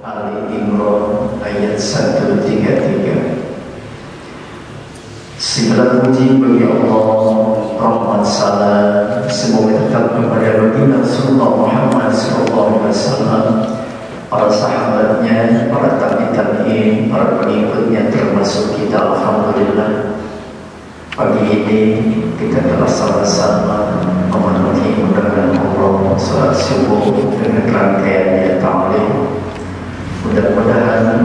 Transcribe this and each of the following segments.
Ali Imran ayat 133. Segala puji bagi Allah, rahmat salam semoga tetap kepada baginda Rasulullah Muhammad SAW, para sahabatnya, para tabi'in, para pengikutnya, termasuk kita. Alhamdulillah, pagi ini kita telah sama-sama memenuhi undangan Allah salat subuh dengan rangkaiannya ta'lim. Mudah-mudahan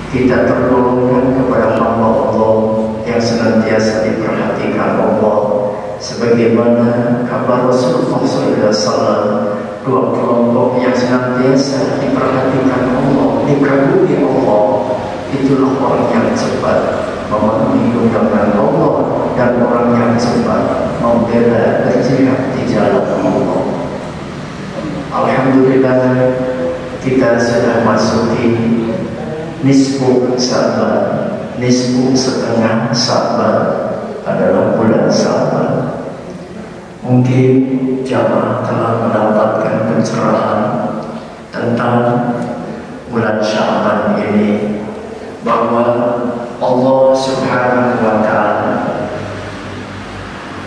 kita tergolongkan kepada hamba Allah yang senantiasa diperhatikan Allah, sebagaimana kabar Rasulullah SAW, dua kelompok yang senantiasa diperhatikan Allah, dikagumi Allah. Itulah orang yang cepat memenuhi undangan Allah dan orang yang cepat membela berjihad di jalan Allah. Alhamdulillah, kita sudah masuki nisfu Sa'ban. Nisfu setengah Sa'ban adalah bulan Sa'ban. Mungkin jamaah telah mendapatkan pencerahan tentang bulan Sya'ban ini, bahwa Allah Subhanahu wa Ta'ala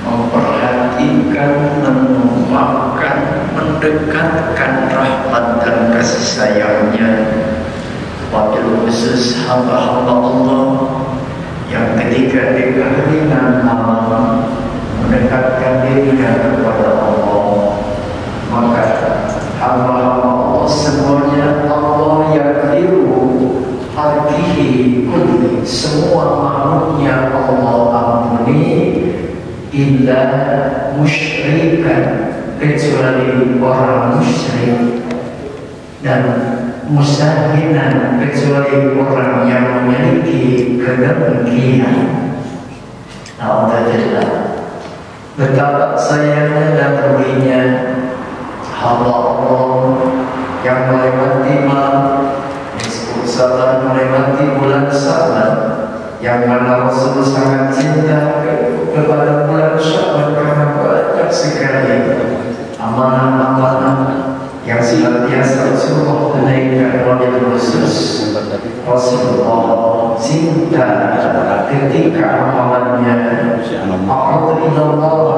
memperhatikan, menumpahkan, mendekatkan rahmat dan kasih sayangnya wabil khusus hamba-hamba Allah yang ketika di keheringan malam mendekatkan dirinya kepada Allah. Maka hamba-hamba Allah semuanya Allah yaghfiru harkihi kulli, semua makhluknya Allah ampuni, illa musyrikan, kecuali orang musyrik, dan musahinan, kecuali orang yang memiliki kedengkian. Alhamdulillah, betapa sayangnya dan ruginya hamba Allah yang melewati malam nisfu Sa'ban, melewati bulan Sa'ban, yang mana Rasul sangat cinta kepada bulan Sya'ban karena banyak sekali amalan-amalan yang senantiasa Rasulullah tunaikan oleh khusus. Rasulullah cinta ketika amalannya a'udzubillah ta'ala,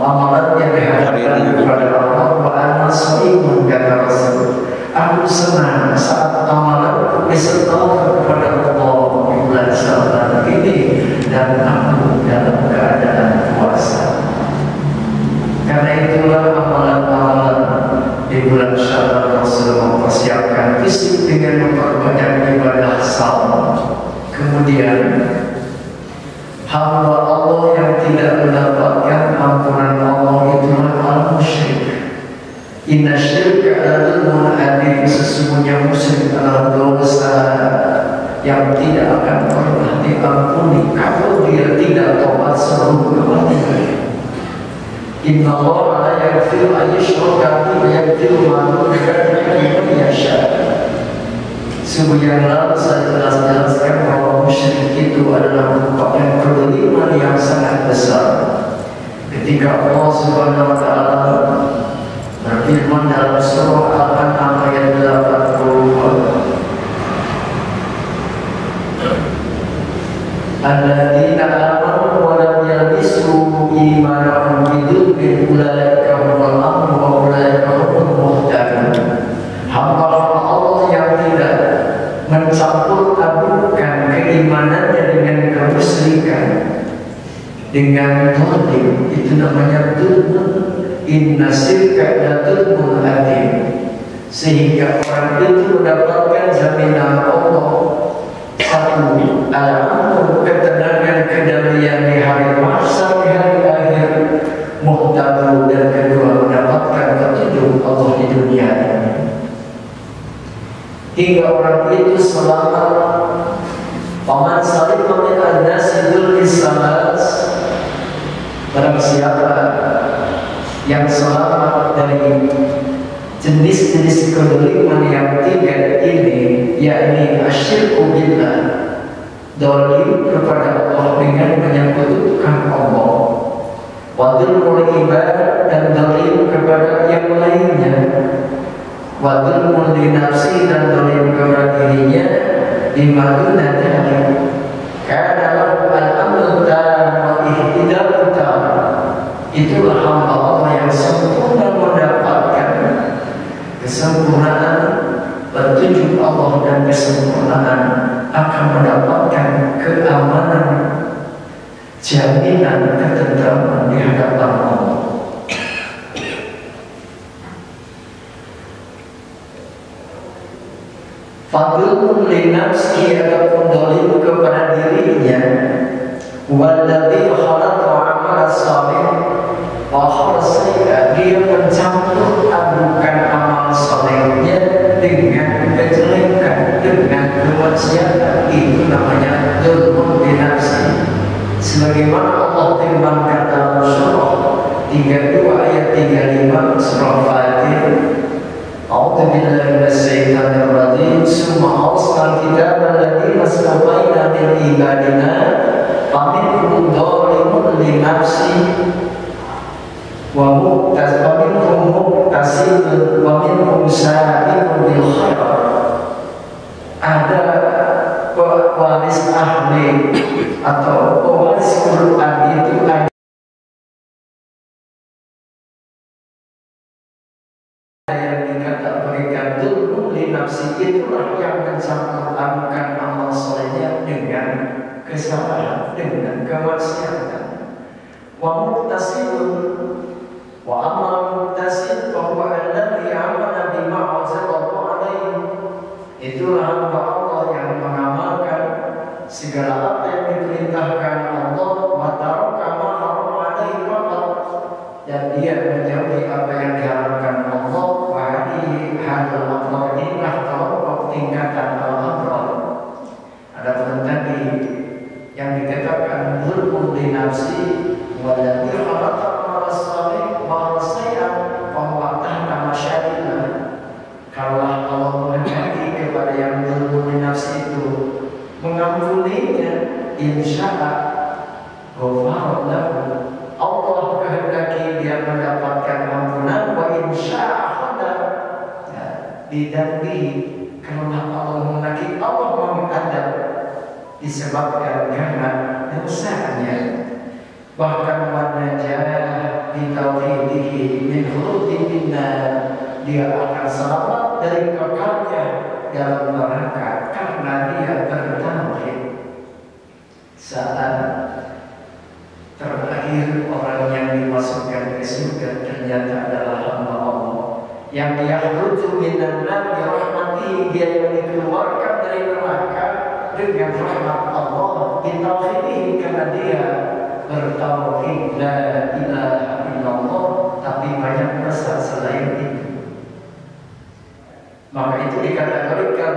amalannya dihadapkan kepada Allah, wa ana shaimun, kata Rasul, aku senang saat amalan disertakan kepada Allah di bulan Sya'ban ini, dan aku dalam keadaan puasa. Karena itulah amalan-amalan di bulan Sya'ban Rasul mempersiapkan fisik dengan memperbanyak ibadah salat. Kemudian hamba Allah yang tidak mendapatkan ampunan Allah itulah al-musyrik. Inna syirka adzulmun adzim, sesungguhnya musyrik adalah dosa yang tidak akan pernah diampuni kalau dia tidak tobat sebelum kematian. Inna Allah la yaghfiru an yushraka bihi wa yaghfiru ma duna dzalika liman yasha. Sungguh yang lalu saya telah jelaskan bahwa musyrik itu adalah merupakan kezaliman yang sangat besar. Ketika Allah Subhanahu wa Ta'ala berfirman dalam surah Al-An'am ayat 80, alladzina amanu wa lam yalbisu imanahum bidzulmin ulaika humul amnu wa ulaika humul muhtadun. Hamba Allah yang tidak mencampur adukan keimanannya dengan kemusyrikan, dengan zalim, itu namanya dzulm. Inna syirka la dzulmun adzim, sehingga orang itu mendapatkan jaminan Allah. Satu, al-amn, ketenangan, kedamaian di hari mahsyar, di hari akhir, muhtadu, dan kedua mendapatkan petunjuk Allah di dunia ini. Hingga orang itu selamat. Paman salim min an-nasi dzul salat, barang siapa yang selamat dari jenis-jenis kezaliman yang tiga ini, yakni asyirku billah, dolim kepada Allah dengan menyekutukan Allah, wadul ibad, dan dolim kepada yang lainnya, wa dzulmun li nafsi, dan zalim kepada dirinya, bima duna dzalik kana lahu al-amru wa ihtidal tam. Itulah hamba Allah yang sempurna mendapatkan kesempurnaan petunjuk Allah, dan kesempurnaan akan mendapatkan keamanan, jaminan ketentraman di hadapan Allah. Fadlun li nafsi, ataupun dolim kepada dirinya, walladhi khalaqa amal salih wa kharasaya, dia mencampur adukan amal salehnya dengan kejelekan, dengan kemaksiatan. Itu namanya dzulmun li nafsi. Sebagaimana Allah firmankan dalam surah 32 ayat 35 surah Fatir, A'udzu billahi minasyaitonir rajim. Summa awsal kitab alladziina istafaina min ibadina faminhum dzalimun li nafsi wa minhum muqtasidun wa minhum sabiqun bil khairat. Ada pewaris ahli atau pewaris Quran itu ada yang dikategorikan dzulmun li nafsi, itulah yang mencampur adukan amal solehnya dengan kesalahan, dengan kemaksiatan. Wa muqtasidun, wa amal muqtasid bahwa alladhi amana bima anzalallahu alaihi, itulah hamba Allah yang mengamalkan segala apa yang diperintahkan Allah, wa taraka ma harama alaihi faqat, dan dia menjauhi apa yang diharamkan Allah. Wa hadhihi hadal amr, inilah kelompok tingkatan al-abrar. Adapun tadi yang dikatakan dzulmun li nafsi, walladhi khalaqa amal salih wa kharasaya, bahwa tahta masyarillah, kalau Allah menghendaki kepada yang dzulmun li nafsi itu mengampuninya, insya'a ghafara lahu, Allah kehendaki dia mendapatkan ampunan, wa insya'a khada bidambi, karena Allah menghendaki Allah mengadab disebabkan karena dosanya. Bahkan wanajah di tauhidihi min khuludin nar, dia akan selamat dari kekalnya dalam neraka karena dia bertauhid. Saat terakhir orang yang dimasukkan ke surga ternyata adalah hamba Allah yang yakhruju minan nar bi rahmatihi, dia yang dikeluarkan dari neraka dengan rahmat Allah, bitauhidihi, karena dia bertauhid la ilaha illallah, tapi banyak besar selain itu. Maka itu dikategorikan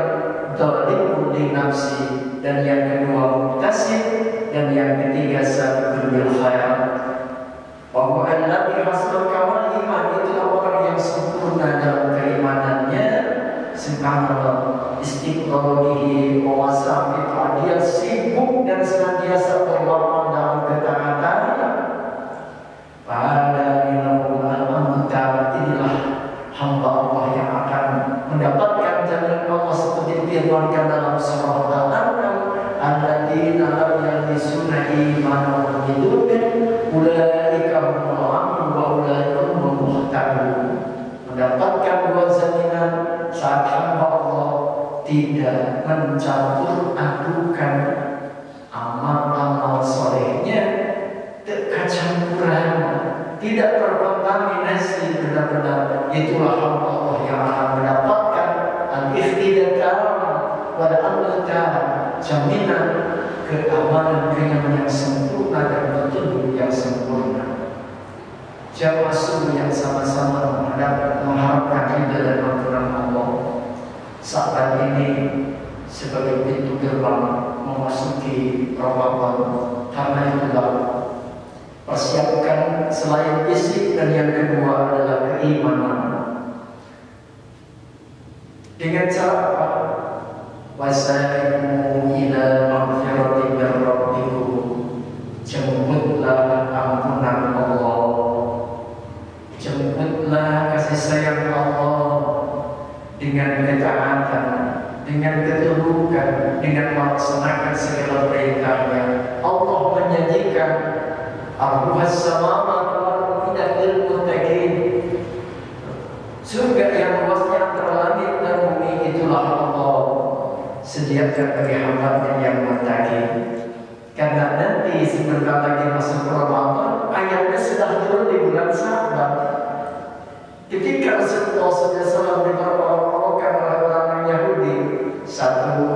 dzalimun li nafsi, dan yang kedua muqtasid, dan yang ketiga sabiqun bil khairat. Wa huwa alladhi hasbal kamal iman, itulah orang yang sempurna dalam keimanannya, subhanallah, istiqomah wa wasafit, dia sibuk dan senantiasa berlomba dalam ketaatan. Pada minahum al-amtar, inilah hamba Allah yang akan mendapatkan jaminan Allah seperti difirmankan dalam surah Al-An'am, alladzina lam yalbisuna imanan wa dzulmin ulaika humul amnu wa ulaika humul muhtadun. Mendapatkan dua jaminan saat hamba Allah tidak mencampur adukan amal-amal solehnya, kecampuran, tidak terkontaminasi, benar-benar itulah hamba Allah yang akan mendapatkan al-ihtidal pada al-mutar, jaminan keamanan, kenyamanan yang sempurna dan petunjuk yang sempurna. Jamaah subuh yang sama-sama mengharapkan ridha dan ampunan Allah saat ini sebagai pintu gerbang memasuki Ramadan. Karena itulah persiapkan selain fisik, dan yang kedua adalah keimanan. Dengan cara apa? Wasaimu ila maghfirati min rabbikum, jemputlah ampunan Allah, jemputlah kasih sayang Allah, dengan ketaatan, dengan ketulukan, dengan melaksanakan segala perintahnya. Allah menjanjikan arduhas samawati wal ardi lil muttaqin. Surga yang luasnya antara langit dan bumi itulah Allah sediakan bagi hamba-Nya yang muttaqin. Karena nanti sebentar lagi masuk Ramadan, ayatnya sudah turun di bulan Sya'ban. Ketika Rasulullah SAW diperolok-olokkan oleh orang Yahudi, satu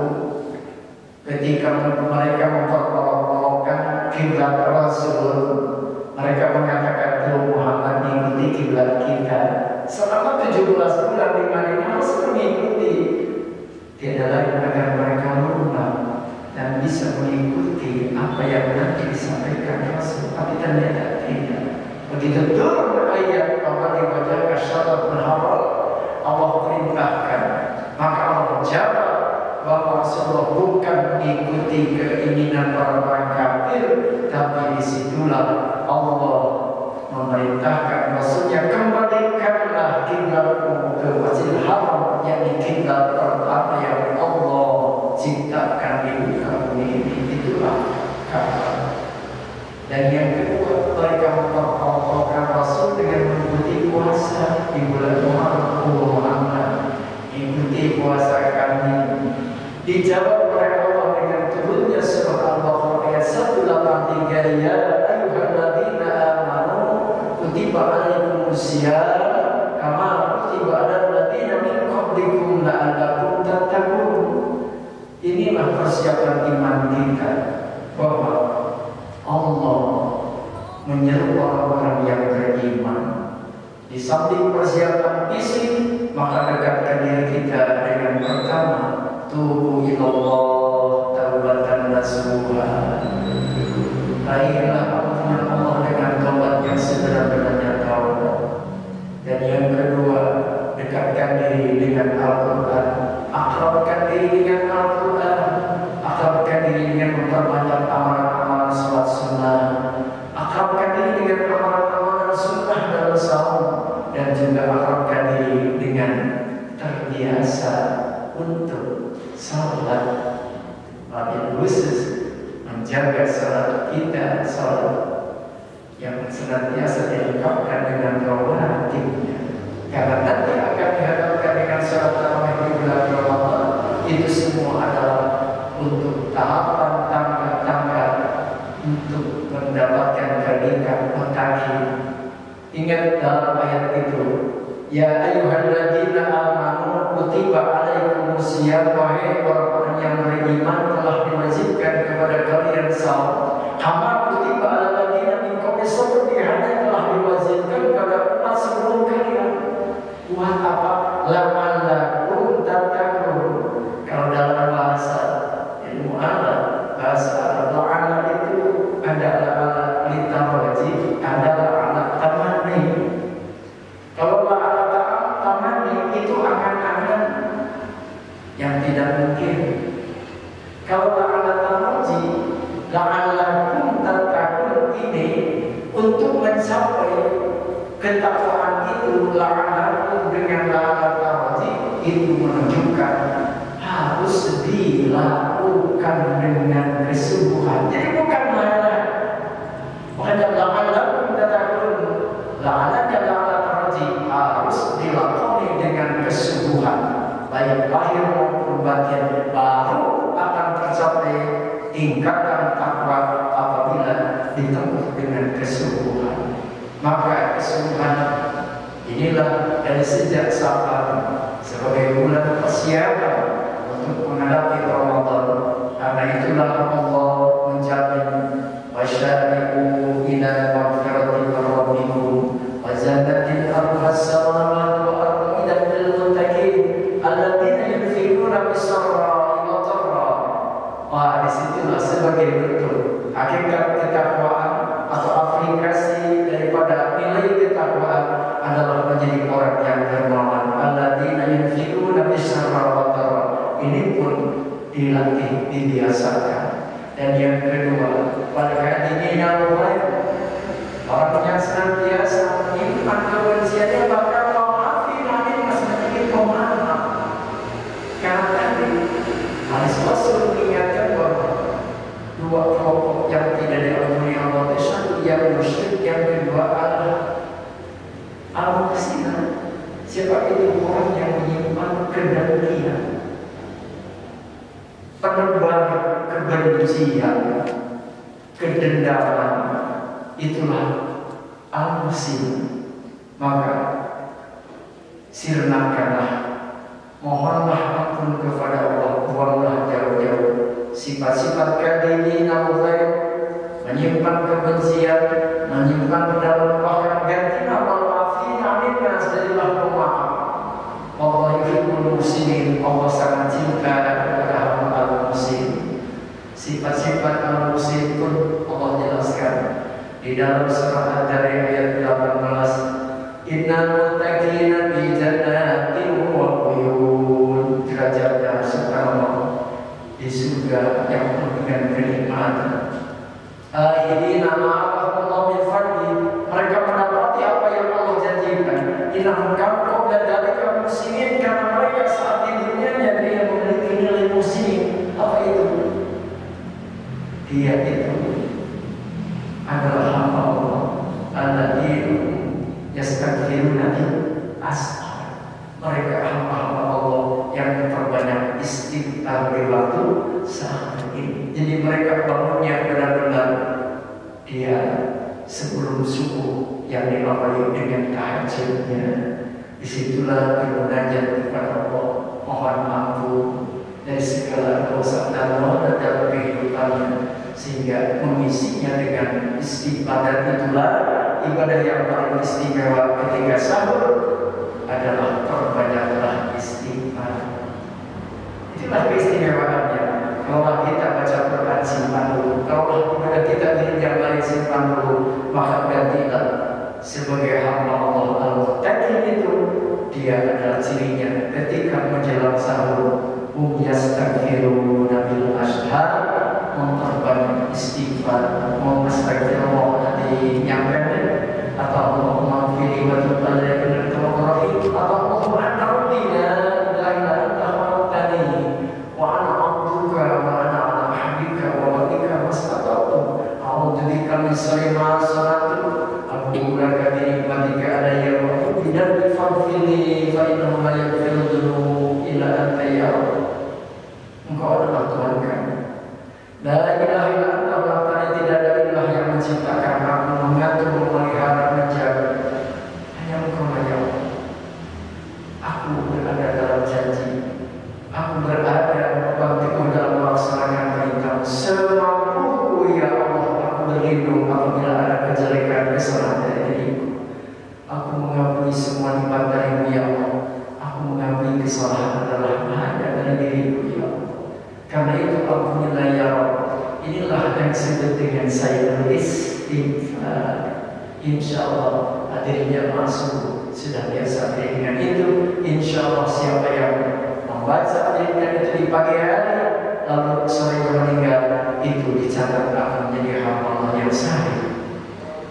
ketika mereka memperolok-olokkan kiblat Rasul, mereka mengatakan tuh Muhammad mengikuti kiblat kita. Selama 17 bulan di Madinah harus mengikuti, tiada lain agar mereka lupa dan bisa mengikuti apa yang nanti disampaikan Rasul. Tapi ternyata tidak. Begitu turun ayat bahwa dibacakan syarat berharal, Allah perintahkan, maka Allah menjawab bahwa Rasulullah bukan mengikuti keinginan orang kafir, tapi disitulah Allah memerintahkan Rasulnya, kembalikanlah kiblatmu ke Masjidil Haram, yakni kiblat pertama yang Allah ciptakan di muka bumi ini, itulah Ka'bah. Dan yang kedua, mereka memperolokkan Rasul dengan mengikuti puasa di bulan Muharram. Ikuti puasa kami. Dijawab oleh Allah dengan turunnya surah Al-Baqarah ayat 183, ya ayyuhalladzina amanu kutiba alaikumusiyam kama kutiba alal ladzina min qablikum la'allakum tattaqun. Inilah persiapan iman kita, bahwa Allah menyeru orang-orang yang beriman. Di samping persiapan fisik, maka dekatkan diri kita dengan pertama, tubu ilallah taubatan nasuha. Raihlah ampunan Allah dengan taubat yang sebenar-benarnya taubat. Dan yang kedua, dekatkan diri dengan Al-Quran, akrabkan diri dengan Al-Quran, akrabkan diri dengan memperbanyak amalan-amalan salat sunnah, akrabkan diri dengan amalan-amalan sunnah dalam saum, dan juga akrabkan diri dengan terbiasa untuk salat. Wabil khusus menjaga salat kita, salat yang senantiasa dilengkapkan dengan rawatibnya. Karena nanti akan dihadapkan dengan salat tarawih di bulan Ramadan. Itu semua adalah untuk tahapan tangga-tangga untuk mendapatkan predikat muttaqin. Ingat dalam ayat itu, ya ayyuhalladzina amanu kutiba alaikumusiyam, wahai orang-orang yang beriman telah diwajibkan kepada kalian saum, kama kutiba alal ladzina min qablikum, seperti halnya telah diwajibkan kepada umat sebelum kalian. Buat apa? La'allakum tattaqun. Kalau dalam bahasa ilmu Arab, bahasa Arab, la'alla itu adalah ala litaraji, adalah ala tamanni. Kalau la'ala tamanni itu angan-angan yang tidak mungkin. Kalau la'ala taraji, la'allakum tattaqun ini untuk mencapai ketakwaan itu, la'allakum dengan la'ala taraji itu menunjukkan harus dilakukan dengan kesungguhan. Jadi bukan malah makanya la'allakum tattaqun, la'alanya la'ala taraji harus dilakoni dengan kesungguhan, baik lahir maupun batin, baru akan tercapai tingkatan takwa apabila ditempuh dengan kesungguhan. Maka kesungguhan inilah dari sejak Sya'ban sebagai bulan persiapan untuk menghadapi Ramadan. Karena itulah Allah menjamin wasyari'u ila maghfiratin min rabbikum wa jannatin arduhas samawati wal ardu lil muttaqin alladzina yunfiquna bis-sarra'i wad dharra. Wah, disitulah sebagai bentuk hakikat ketakwaan atau aplikasi daripada nilai ketakwaan adalah menjadi orang yang dermawan. Alladzina yunfiquna bis-sarra'i wad dharra. Ini pun dilatih, dibiasakan. Dan yang kedua, pada ini yang lain, orang yang senantiasa menyimpan kebenciannya, bahkan maafin, masih sedikit pemaaf. Siapa itu orang yang menyimpan kedengkian, penebar kebencian, kedendaman, itulah al-musim. Maka sirnakanlah, mohonlah ampun kepada Allah, buanglah jauh-jauh sifat-sifat kadhimina menyimpan kebencian, menyimpan dalam bahkan gantina wal afina minna, jadilah pemaaf. Allah yuhibbul muslimin, Allah sangat cinta kepada hamba al-muslim. Sifat-sifat al-muslim pun Allah jelaskan di dalam surah At-Tarim ayat 18. Innal muttaqina fi jannatin wa uyun, derajatnya subhanallah di surga yang penuh dengan kenikmatan. Akhirina ma'afallah min fadli, mereka mendapati apa yang Allah janjikan. Innahum kanu qabla dzalika muslimin, karena mereka saat di dunia dia memiliki nilai muslim. Apa itu? Dia itu adalah hamba Allah, alladzina yastaghfiruna bil ashar. Mereka hamba-hamba Allah yang memperbanyak istighfar di waktu saat ini. Jadi mereka bangunnya benar-benar dia sebelum subuh yang diawali dengan tahajudnya. Disitulah bermunajat kepada Allah, mohon ampun dari segala dosa dan noda dalam kehidupannya, sehingga mengisinya dengan istighfar. Dan itulah ibadah yang paling istimewa ketika sahur adalah perbanyaklah istighfar. Itulah keistimewaannya. Kalau kita baca Quran simpan dulu, kalau ibadah kita yang lain simpan dulu, maka gantilah sebagai hamba Allah al-muttaqin. Itu dia adalah cirinya ketika menjelang sahur, yastaghfiruna bil ashar, memperbanyak istighfar, astagfirullah dinyampaikan, atau Allahumma fili wa tub alayya innaka tawwabur rahim, atau Allahumma anta rabbi la ilaha illa anta khalaqtani wa ana abduka wa ana ala ahdika wa wa'dika mastata'tu a'udzu bika min sharri ma sana'tu abu'u laka bi ni'matika alayya wa bi faghfirli fa innahu la yaghfiru dzunuba illa anta ya Rabb. Engkau adalah Tuhan kami. La ilaha illa anta khalaqtani, tidak ada ilah yang menciptakan aku, mengatur, memelihara, menjaga. Hanya Engkau ya Allah. Aku berada dalam janji. Aku berada teguh dalam melaksanakan perintah. Semampuku ya Allah, aku berlindung apabila ada kejelekan, kesalahan dari diriku. Aku mengakui semua nikmat dari-Mu ya Allah. Aku mengakui kesalahan adalah hanya dari diriku ya Allah. Karena itu ampunilah ya Rabb. Inilah yang disebut dengan saya istighfar. Insya Allah hadirnya masuk sudah biasa dengan itu. Insya Allah siapa yang membaca dengan itu di pagi hari lalu sore meninggal, itu dicatat akan menjadi hamba Allah yang sahih.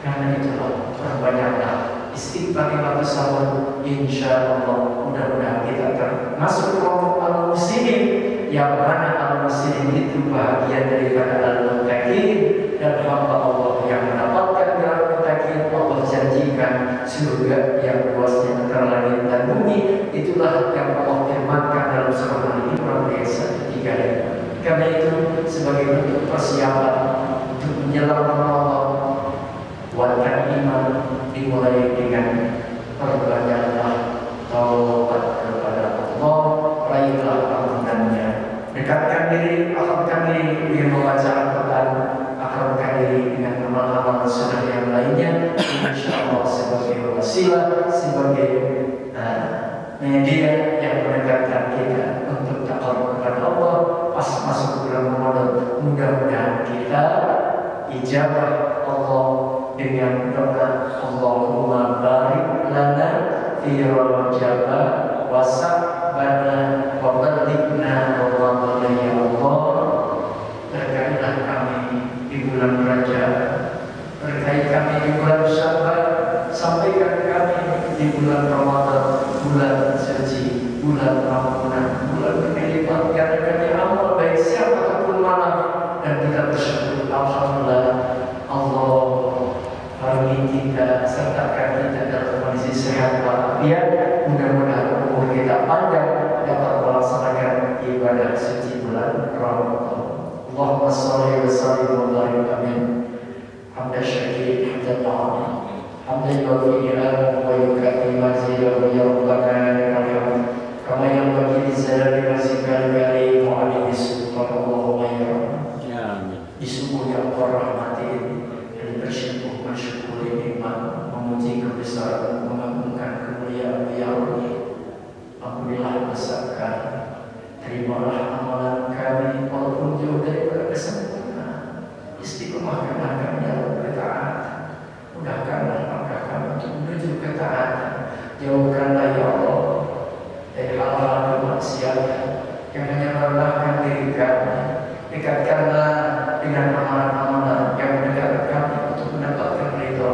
Karena itulah perbanyaklah istighfar di waktu sahur. Insya Allah mudah-mudahan kita termasuk kelompok al-muslimin, yang mana al-muslimin itu bahagian daripada al-muttaqin, dan hamba Allah yang mendapatkan gelar muttaqin. Allah janjikan surga yang luasnya antara langit dan bumi. Itulah yang Allah firmankan dalam surah Al-Imran ayat 135. Karena itu sebagai bentuk persiapan untuk menjelang Ramadan, wajib iman dimulai dengan perbanyaklah taubat kepada Allah, raihlah ampunannya, dekatkan diri, akrabkan diri dengan membaca Al-Quran, akrabkan diri dengan amal-amal sunnah yang lainnya. Insya Allah sebagai wasilah, sebagai media yang mendekatkan kita untuk takarub kepada Allah pas masuk bulan Ramadan. Mudah-mudahan kita ijabah Allah dengan doa Allahumma barik lana fi Rajab wa Sya'ban wa ballighna Ramadan ya Allah. Berkailah kami di bulan Rajab, berkait kami di bulan Sya'ban, sampaikan kami di bulan Ramadan, bulan suci, bulan ampunan, bulan penerimaan karena amal baik siapa ataupun mana. Dan kita bersyukur alhamdulillah Allah paringi kita, sertakan kita dalam kondisi sehat walafiat. Mudah-mudahan حمدا يوافي نعمه ويكافئ مزيده يا ربنا لك الحمد كما ينبغي لجلال وجهك الكريم وعليه السلطان اللهم يا di subuh yang kau rahmati ini dan bersyukur mensyukuri nikmat memuji kebesaran mengagungkan kemuliaan ya Allah. Ampunilah dosa kami, terimalah amalan kami walaupun jauh daripada kesempurnaan. Istiqomahkanlah kami dalam ketaatan, mudahkanlah langkah kami untuk menuju ketaatan. Jauhkanlah ya Allah dari hal-hal kemaksiatan yang hanya merendahkan diri kami. Dekatkanlah dengan amalan-amalan yang mendekatkan kami untuk mendapatkan ridho.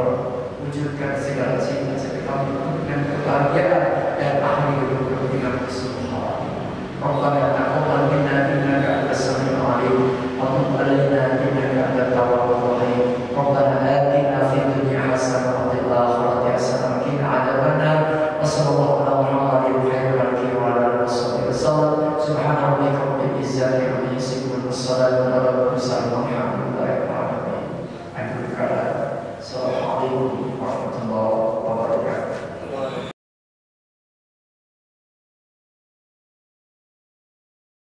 Wujudkan segala cita-cita kami dengan kebahagiaan dan ahli hidup dengan kesulitan. Rabbana taqabbal minna innaka antas samiul alim wa tub alaina innaka antat tawwabur rahim. Rabbana atina fid dunya hasanah wa fil akhirati hasanah wa qina adzabannar. Wa sallallahu ala Muhammadin khairil khalqi wa ala alihi wasallam. Subhana rabbika rabbil izzati amma yasifun. Wassalamu ala